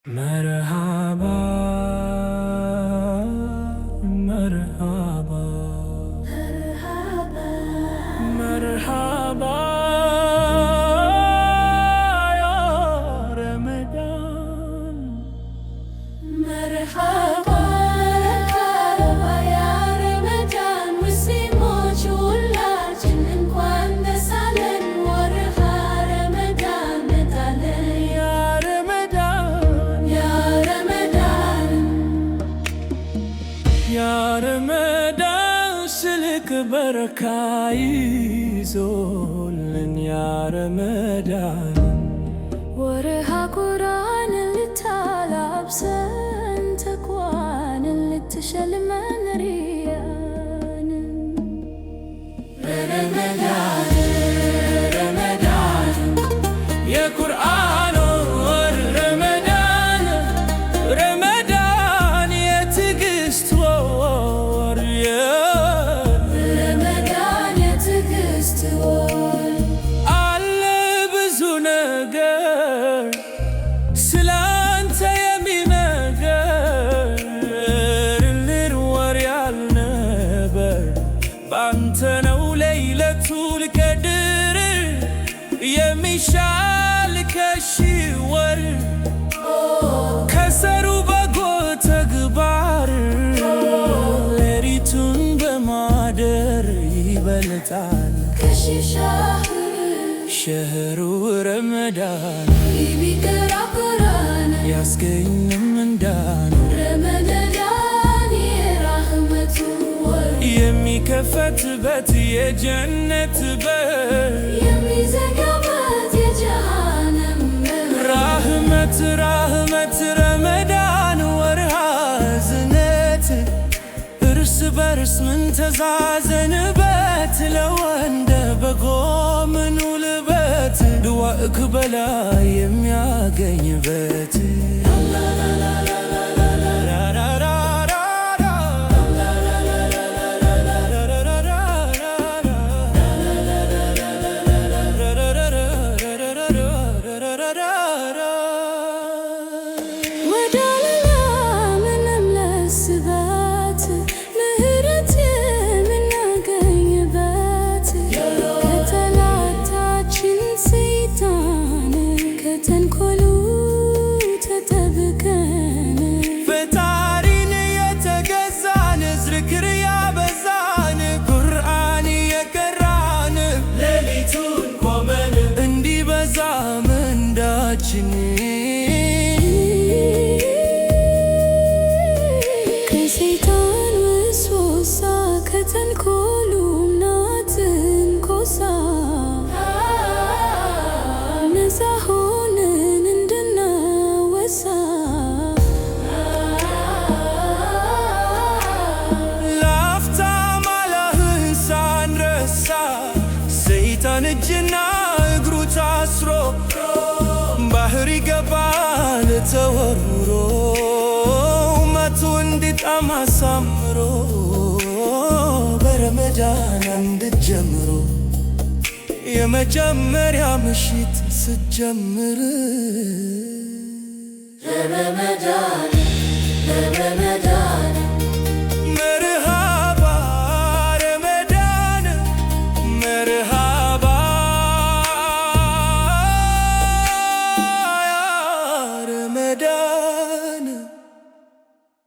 مرحبا مرحبا مرحبا يا رمضان مرحبا يا رمضان ሙስሊሞች ሁላችን እንኳን ደስ አለን ወርሃ ረመዳን መጣልን ያ ረመዳን ስልክ በረካ ይዞልን ያ ረመዳን ወርሃ ቁርአን ልታላብሰን ተቅዋን ልትሸልመን ሪያን ረመዳን የቁርአን ወር ረመዳን ረመዳን የትዕግስት ወር ረመዳን የትዕግስት ወር አለ ብዙ ነገር ስላንተ የሚነገር እልል ወር ያልነበር ባንተ ነው ለይለቱል ቀድር የሚሻል ከሺህ ወር ከሰሩ በጎ ተግባር ሌሊቱን በማደር ይበልጣል ሸህሩ ረመዳን ቢቀራ ቁርአን ያስገኝም እንዳን ረመዳን የራህመቱ ወር የሚከፈትበት የጀነት በር የሚዘጋበት የጀሃነም በር ራህመት ረመዳን ወርሃ እዝነት እርስ በርስ ምን ተዛዘንበት ለወንደ በጎምን ውልበት ድዋእክ በላይ የሚያገኝበት ተንኮሉ ተጠብቀን ፈጣሪን የተገዛን ዝክር ያበዛን ቁርአን የቀራን ሌሊቱን ቆመን እንዲበዛ ምንዳችን ከሰይጣን ወስዋሳ ከተንኮሉ ትንኮሳ ነፃ ሆነን እንድናወሳ ላፍታ ማላህን ሳንረሳ ሰይጣን እጅና እግሩ ታስሮ ባህር ይገባል ተወርውሮ መቶ እንዲጣም አሳምሮ በረመዳን እንድትጀምሮ የመጀመሪያ ምሽት ስትጀምር